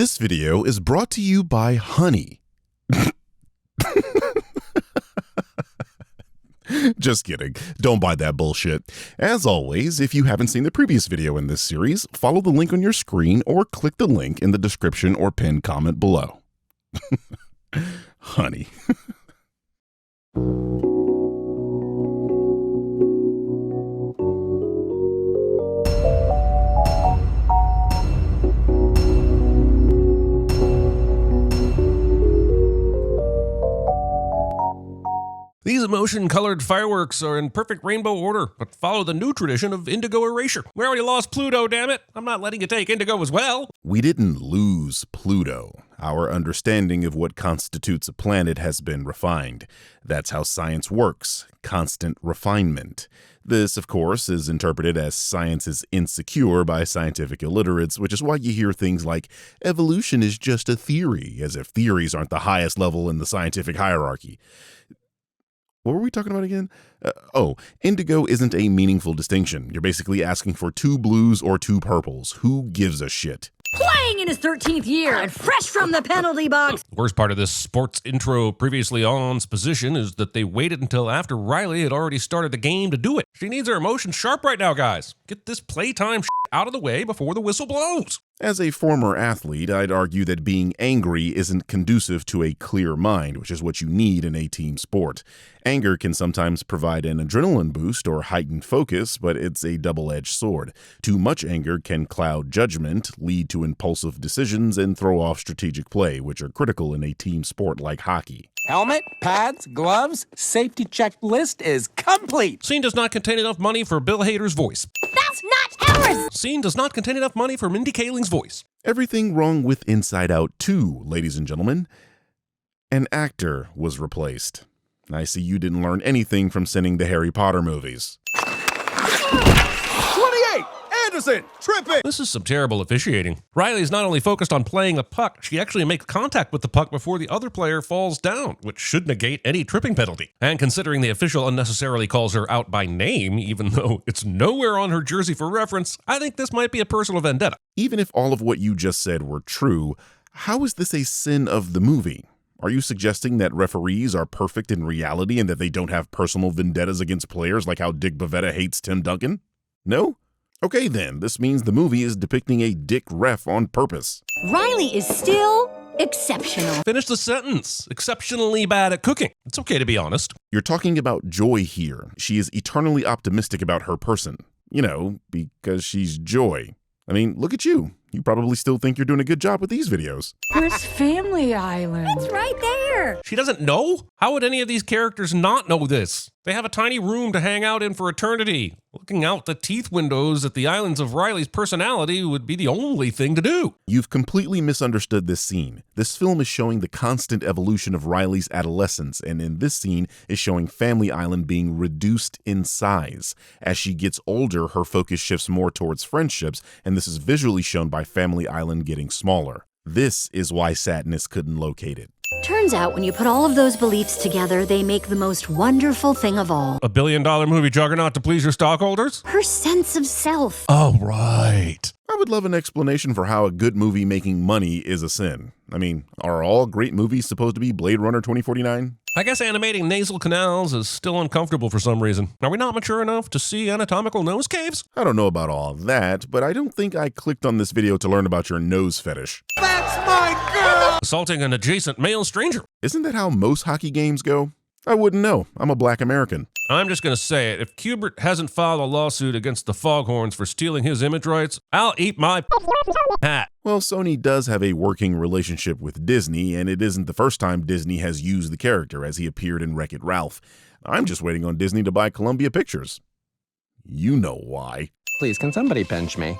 This video is brought to you by Honey. Just kidding. Don't buy that bullshit. As always, if you haven't seen the previous video in this series, follow the link on your screen or click the link in the description or pinned comment below. Honey. These emotion-colored fireworks are in perfect rainbow order, but follow the new tradition of indigo erasure. We already lost Pluto, damn it! I'm not letting you take indigo as well. We didn't lose Pluto. Our understanding of what constitutes a planet has been refined. That's how science works, constant refinement. This, of course, is interpreted as science is insecure by scientific illiterates, which is why you hear things like, evolution is just a theory, as if theories aren't the highest level in the scientific hierarchy. What were we talking about again? Indigo isn't a meaningful distinction. You're basically asking for two blues or two purples. Who gives a shit? Playing in his 13th year and fresh from the penalty box. The worst part of this sports intro previously on's position is that they waited until after Riley had already started the game to do it. She needs her emotions sharp right now, guys. Get this playtime out of the way before the whistle blows. As a former athlete, I'd argue that being angry isn't conducive to a clear mind, which is what you need in a team sport. Anger can sometimes provide an adrenaline boost or heightened focus, but it's a double-edged sword. Too much anger can cloud judgment, lead to impulsive decisions, and throw off strategic play, which are critical in a team sport like hockey. Helmet, pads, gloves, safety checklist is complete. Scene does not contain enough money for Bill Hader's voice. That's not ours! Scene does not contain enough money for Mindy Kaling's voice. Everything wrong with Inside Out 2, ladies and gentlemen. An actor was replaced. I see you didn't learn anything from sending the Harry Potter movies. 28! Anderson! Tripping! This is some terrible officiating. Riley's not only focused on playing the puck, she actually makes contact with the puck before the other player falls down, which should negate any tripping penalty. And considering the official unnecessarily calls her out by name, even though it's nowhere on her jersey for reference, I think this might be a personal vendetta. Even if all of what you just said were true, how is this a sin of the movie? Are you suggesting that referees are perfect in reality and that they don't have personal vendettas against players like how Dick Bavetta hates Tim Duncan? No? Okay then, this means the movie is depicting a dick ref on purpose. Riley is still exceptional. Finish the sentence. Exceptionally bad at cooking. It's okay to be honest. You're talking about Joy here. She is eternally optimistic about her person. You know, because she's Joy. I mean, look at you. You probably still think you're doing a good job with these videos. Where's Family Island? It's right there. She doesn't know? How would any of these characters not know this? They have a tiny room to hang out in for eternity. Looking out the teeth windows at the islands of Riley's personality would be the only thing to do. You've completely misunderstood this scene. This film is showing the constant evolution of Riley's adolescence, and in this scene is showing Family Island being reduced in size. As she gets older, her focus shifts more towards friendships, and this is visually shown by Family Island getting smaller. This is why Sadness couldn't locate it. Turns out when you put all of those beliefs together, they make the most wonderful thing of all. $1 billion movie juggernaut to please your stockholders? Her sense of self. Oh, right. I would love an explanation for how a good movie making money is a sin. I mean, are all great movies supposed to be Blade Runner 2049? I guess animating nasal canals is still uncomfortable for some reason. Are we not mature enough to see anatomical nose caves? I don't know about all that, but I don't think I clicked on this video to learn about your nose fetish. That's my girl! Assaulting an adjacent male stranger. Isn't that how most hockey games go? I wouldn't know. I'm a black American. I'm just gonna say it. If Kubert hasn't filed a lawsuit against the Foghorns for stealing his image rights, I'll eat my hat. Well, Sony does have a working relationship with Disney, and it isn't the first time Disney has used the character as he appeared in Wreck-It Ralph. I'm just waiting on Disney to buy Columbia Pictures. You know why. Please, can somebody pinch me?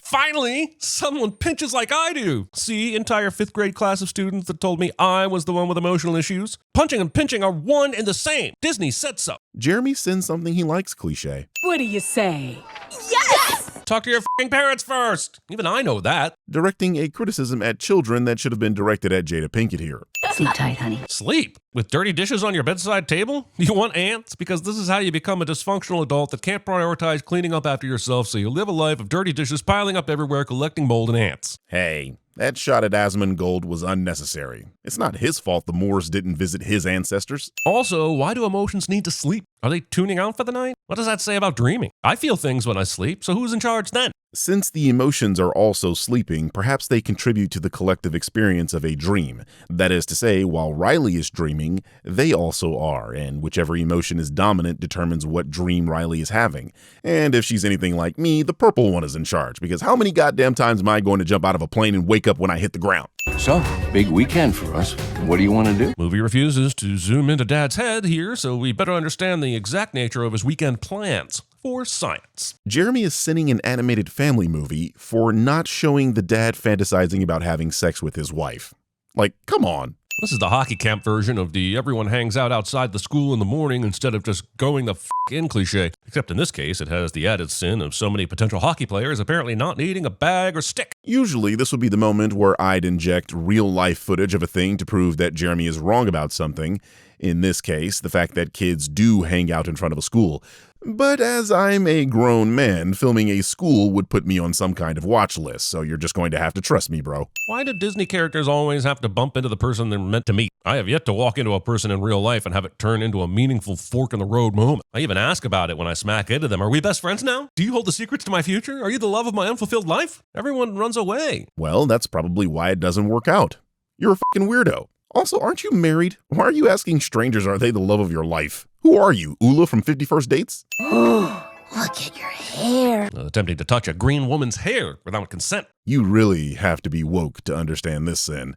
Finally, someone pinches like I do. See, entire 5th grade class of students that told me I was the one with emotional issues. Punching and pinching are one and the same. Disney said so. Jeremy sends something he likes cliche. What do you say? Yes! talk to your f***ing parents first. Even I know that. Directing a criticism at children that should have been directed at Jada Pinkett here. Sleep tight, honey. Sleep? With dirty dishes on your bedside table? You want ants? Because this is how you become a dysfunctional adult that can't prioritize cleaning up after yourself, so you live a life of dirty dishes piling up everywhere, collecting mold and ants. Hey, that shot at Asmongold was unnecessary. It's not his fault the Moors didn't visit his ancestors. Also, why do emotions need to sleep? Are they tuning out for the night? What does that say about dreaming? I feel things when I sleep, so who's in charge then? Since the emotions are also sleeping, perhaps they contribute to the collective experience of a dream. That is to say, while Riley is dreaming, they also are, and whichever emotion is dominant determines what dream Riley is having. And if she's anything like me, the purple one is in charge, because how many goddamn times am I going to jump out of a plane and wake up when I hit the ground? So, big weekend for us. What do you want to do? Movie refuses to zoom into Dad's head here, so we better understand the exact nature of his weekend plans. For science. Jeremy is sinning an animated family movie for not showing the dad fantasizing about having sex with his wife. Like, come on. This is the hockey camp version of the everyone hangs out outside the school in the morning instead of just going the in cliche. Except in this case, it has the added sin of so many potential hockey players apparently not needing a bag or stick. Usually, this would be the moment where I'd inject real-life footage of a thing to prove that Jeremy is wrong about something. In this case, the fact that kids do hang out in front of a school. But as I'm a grown man, filming a school would put me on some kind of watch list, so you're just going to have to trust me, bro. Why do Disney characters always have to bump into the person they're meant to meet? I have yet to walk into a person in real life and have it turn into a meaningful fork-in-the-road moment. I even ask about it when I smack into them. Are we best friends now? Do you hold the secrets to my future? Are you the love of my unfulfilled life? Everyone runs away. Well, that's probably why it doesn't work out. You're a fucking weirdo. Also, aren't you married? Why are you asking strangers are they the love of your life? Who are you, Ula from 51st Dates? Oh, look at your hair. Attempting to touch a green woman's hair without consent. You really have to be woke to understand this sin.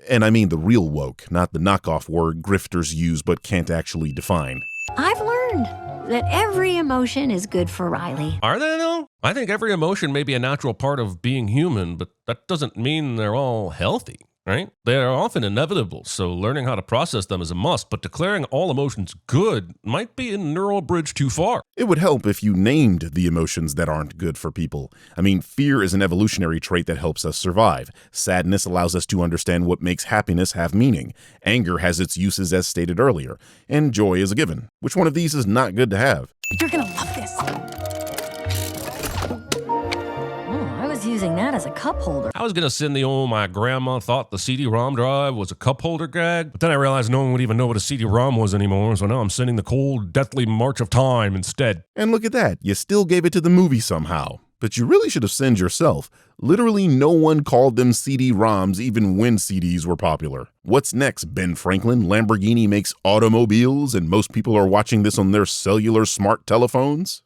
And I mean the real woke, not the knockoff word grifters use but can't actually define. I've learned that every emotion is good for Riley. Are they though? I think every emotion may be a natural part of being human, but that doesn't mean they're all healthy. Right? They are often inevitable, so learning how to process them is a must, but declaring all emotions good might be a neural bridge too far. It would help if you named the emotions that aren't good for people. I mean, fear is an evolutionary trait that helps us survive. Sadness allows us to understand what makes happiness have meaning. Anger has its uses as stated earlier. And joy is a given. Which one of these is not good to have? You're gonna love this. Using that as a cup holder. I was going to send the old my grandma thought the CD-ROM drive was a cup holder gag, but then I realized no one would even know what a CD-ROM was anymore, so now I'm sending the cold, deathly march of time instead. And look at that, you still gave it to the movie somehow. But you really should have sinned yourself. Literally no one called them CD-ROMs even when CDs were popular. What's next, Ben Franklin? Lamborghini makes automobiles and most people are watching this on their cellular smart telephones?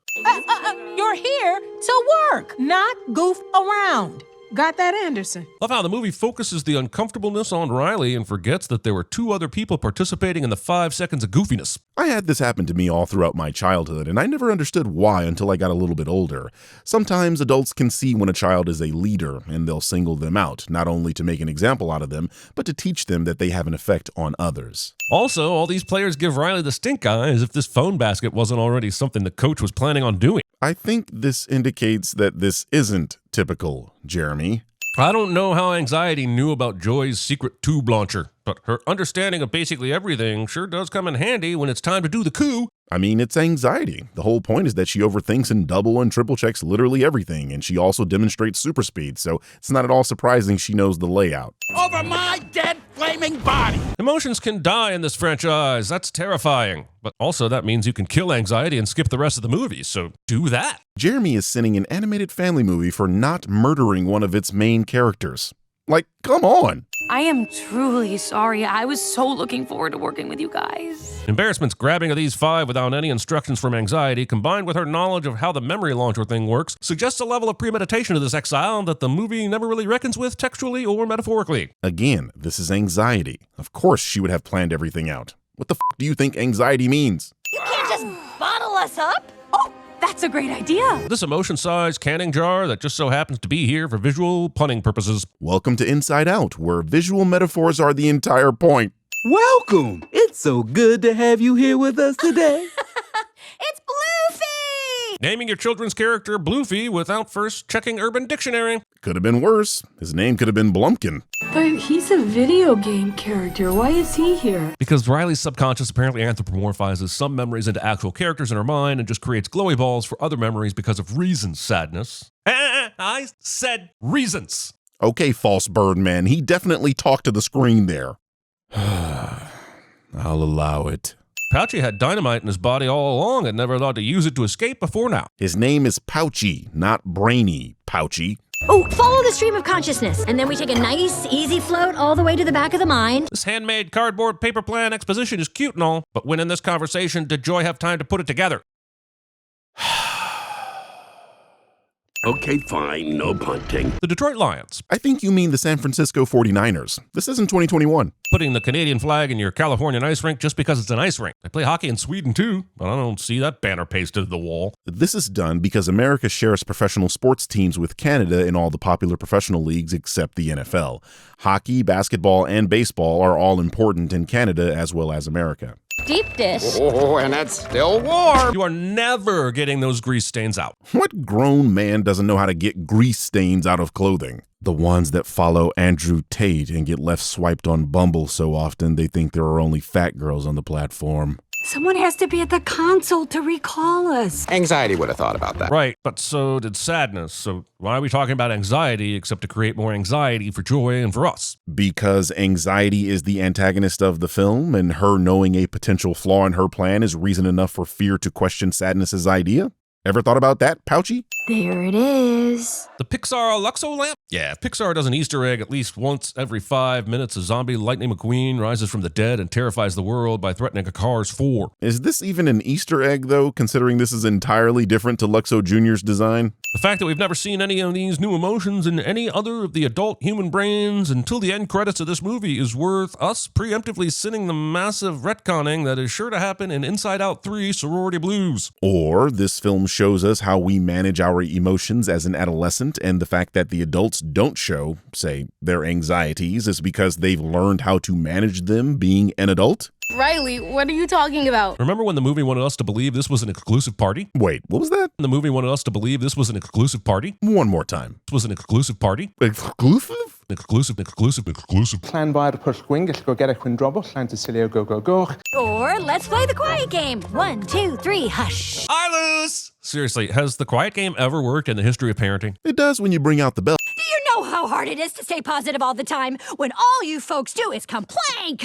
You're here to work, not goof around. Got that, Anderson? Love how the movie focuses the uncomfortableness on Riley and forgets that there were two other people participating in the 5 seconds of goofiness. I had this happen to me all throughout my childhood, and I never understood why until I got a little bit older. Sometimes adults can see when a child is a leader, and they'll single them out, not only to make an example out of them, but to teach them that they have an effect on others. Also, all these players give Riley the stink eye as if this phone basket wasn't already something the coach was planning on doing. I think this indicates that this isn't typical, Jeremy. I don't know how Anxiety knew about Joy's secret tube launcher, but her understanding of basically everything sure does come in handy when it's time to do the coup. I mean, it's Anxiety. The whole point is that she overthinks and double and triple checks literally everything, and she also demonstrates super speed, so it's not at all surprising she knows the layout. Over my dead flaming body! Emotions can die in this franchise. That's terrifying. But also that means you can kill Anxiety and skip the rest of the movie, so do that. Jeremy is sinning an animated family movie for not murdering one of its main characters. Like, come on. I am truly sorry. I was so looking forward to working with you guys. Embarrassment's grabbing of these 5 without any instructions from Anxiety, combined with her knowledge of how the memory launcher thing works, suggests a level of premeditation to this exile that the movie never really reckons with textually or metaphorically. Again, this is Anxiety. Of course she would have planned everything out. What the f*** do you think Anxiety means? You can't just bottle us up. Oh, that's a great idea. This emotion-sized canning jar that just so happens to be here for visual punning purposes. Welcome to Inside Out, where visual metaphors are the entire point. Welcome! It's so good to have you here with us today. It's Bluefy! Naming your children's character Bluefy without first checking Urban Dictionary. Could have been worse. His name could have been Blumpkin. But he's a video game character. Why is he here? Because Riley's subconscious apparently anthropomorphizes some memories into actual characters in her mind and just creates glowy balls for other memories because of reasons, Sadness. I said reasons. Okay, false Birdman, he definitely talked to the screen there. I'll allow it. Pouchy had dynamite in his body all along and never thought to use it to escape before now. His name is Pouchy, not Brainy Pouchy. Oh, follow the stream of consciousness, and then we take a nice, easy float all the way to the back of the mind. This handmade cardboard paper plan exposition is cute and all, but when in this conversation did Joy have time to put it together? Okay, fine, no punting. The Detroit Lions. I think you mean the San Francisco 49ers. This isn't 2021. Putting the Canadian flag in your Californian ice rink just because it's an ice rink. They play hockey in Sweden too, but I don't see that banner pasted to the wall. This is done because America shares professional sports teams with Canada in all the popular professional leagues except the NFL. Hockey, basketball, and baseball are all important in Canada as well as America. Deep dish. Oh, and it's still warm. You are never getting those grease stains out. What grown man doesn't know how to get grease stains out of clothing? The ones that follow Andrew Tate and get left swiped on Bumble so often they think there are only fat girls on the platform. Someone has to be at the console to recall us. Anxiety would have thought about that. Right, but so did Sadness. So why are we talking about anxiety except to create more anxiety for Joy and for us? Because anxiety is the antagonist of the film, and her knowing a potential flaw in her plan is reason enough for fear to question Sadness's idea? Ever thought about that, Pouchy? There it is. The Pixar Luxo lamp? Yeah, if Pixar does an Easter egg at least once every 5 minutes, a zombie Lightning McQueen rises from the dead and terrifies the world by threatening a Cars 4. Is this even an Easter egg, though, considering this is entirely different to Luxo Jr.'s design? The fact that we've never seen any of these new emotions in any other of the adult human brains until the end credits of this movie is worth us preemptively sinning the massive retconning that is sure to happen in Inside Out 3 Sorority Blues. Or this film shows us how we manage our emotions as an adolescent, and the fact that the adults don't show, say, their anxieties is because they've learned how to manage them being an adult? Riley, what are you talking about? Remember when the movie wanted us to believe this was an exclusive party? Wait, what was that? The movie wanted us to believe this was an exclusive party? One more time. This was an exclusive party? Exclusive? Exclusive. Clan Bard push gwingus go get a quindrobus, and to Cilio go. Or let's play the quiet game. 1, 2, 3, hush. I lose! Seriously, has the quiet game ever worked in the history of parenting? It does when you bring out the bell. Do you know how hard it is to stay positive all the time when all you folks do is complain?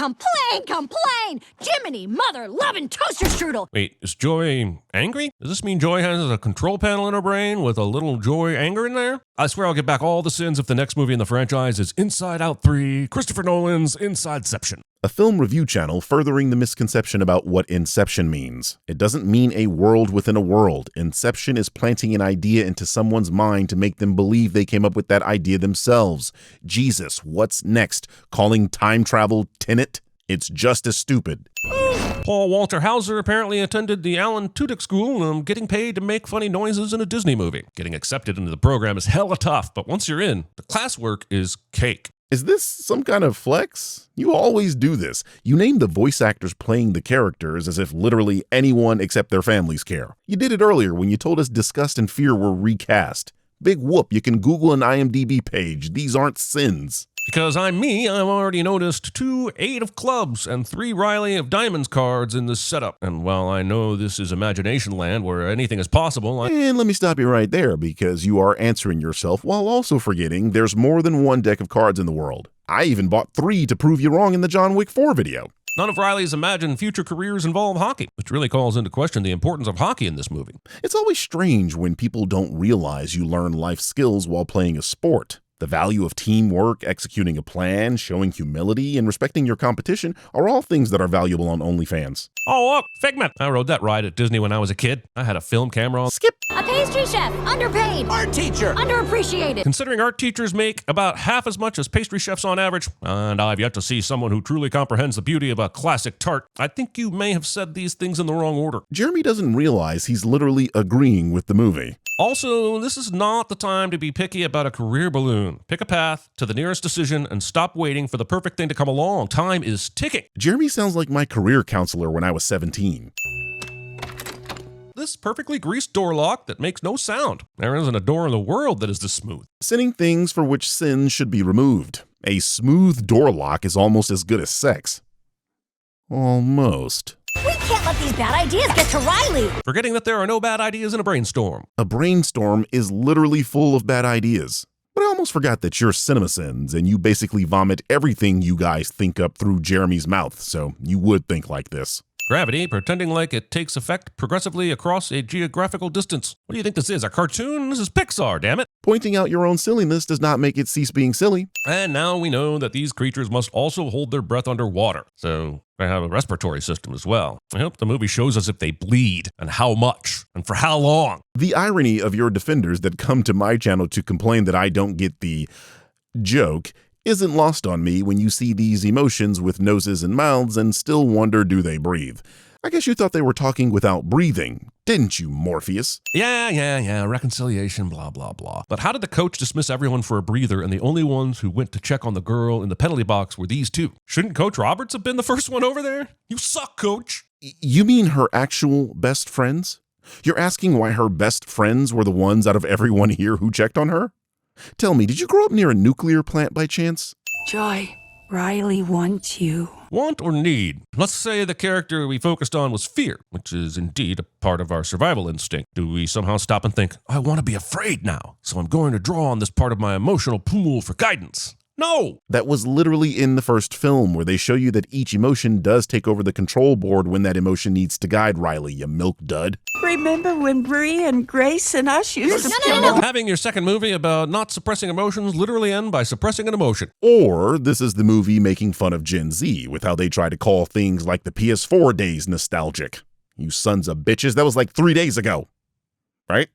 Jiminy mother loving toaster strudel. Wait, is Joy angry? Does this mean Joy has a control panel in her brain with a little Joy anger in there? I swear I'll get back all the sins if the next movie in the franchise is Inside Out 3, Christopher Nolan's Insideception. A film review channel furthering the misconception about what Inception means. It doesn't mean a world within a world. Inception is planting an idea into someone's mind to make them believe they came up with that idea themselves. Jesus, what's next? Calling time travel Tenet? It's just as stupid. Paul Walter Hauser apparently attended the Alan Tudyk School, getting paid to make funny noises in a Disney movie. Getting accepted into the program is hella tough, but once you're in, the classwork is cake. Is this some kind of flex? You always do this. You name the voice actors playing the characters as if literally anyone except their families care. You did it earlier when you told us Disgust and Fear were recast. Big whoop, you can Google an IMDb page. These aren't sins. Because I'm me, I've already noticed 2 8 of clubs and 3 Riley of diamonds cards in this setup. And while I know this is imagination land where anything is possible, And let me stop you right there, because you are answering yourself while also forgetting there's more than one deck of cards in the world. I even bought 3 to prove you wrong in the John Wick 4 video. None of Riley's imagined future careers involve hockey, which really calls into question the importance of hockey in this movie. It's always strange when people don't realize you learn life skills while playing a sport. The value of teamwork, executing a plan, showing humility, and respecting your competition are all things that are valuable on OnlyFans. Oh, look, Figment! I rode that ride at Disney when I was a kid. I had a film camera on. Skip! A pastry chef, underpaid. Art teacher. Underappreciated. Considering art teachers make about half as much as pastry chefs on average, and I've yet to see someone who truly comprehends the beauty of a classic tart, I think you may have said these things in the wrong order. Jeremy doesn't realize he's literally agreeing with the movie. Also, this is not the time to be picky about a career balloon. Pick a path to the nearest decision and stop waiting for the perfect thing to come along. Time is ticking. Jeremy sounds like my career counselor when I was 17. this perfectly greased door lock that makes no sound. There isn't a door in the world that is this smooth. Sinning things for which sin should be removed. A smooth door lock is almost as good as sex. Almost. We can't let these bad ideas get to Riley! Forgetting that there are no bad ideas in a brainstorm. A brainstorm is literally full of bad ideas. But I almost forgot that you're CinemaSins, and you basically vomit everything you guys think up through Jeremy's mouth, so you would think like this. Gravity, pretending like it takes effect progressively across a geographical distance. What do you think this is, a cartoon? This is Pixar, damn it. Pointing out your own silliness does not make it cease being silly. And now we know that these creatures must also hold their breath underwater, so they have a respiratory system as well. I hope the movie shows us if they bleed, and how much, and for how long. The irony of your defenders that come to my channel to complain that I don't get the joke isn't lost on me when you see these emotions with noses and mouths and still wonder, do they breathe? I guess you thought they were talking without breathing, didn't you, Morpheus? Yeah, reconciliation, blah, blah, blah. But how did the coach dismiss everyone for a breather and the only ones who went to check on the girl in the penalty box were these two? Shouldn't Coach Roberts have been the first one over there? You suck, Coach. You mean her actual best friends? You're asking why her best friends were the ones out of everyone here who checked on her? Tell me, did you grow up near a nuclear plant by chance? Joy, Riley wants you. Want or need? Let's say the character we focused on was fear, which is indeed a part of our survival instinct. Do we somehow stop and think, I want to be afraid now, so I'm going to draw on this part of my emotional pool for guidance? No! That was literally in the first film, where they show you that each emotion does take over the control board when that emotion needs to guide Riley, you milk dud. Remember when Bree and Grace and us used to No. Having your second movie about not suppressing emotions literally end by suppressing an emotion. Or this is the movie making fun of Gen Z with how they try to call things like the PS4 days nostalgic. You sons of bitches, that was like 3 days ago. Right?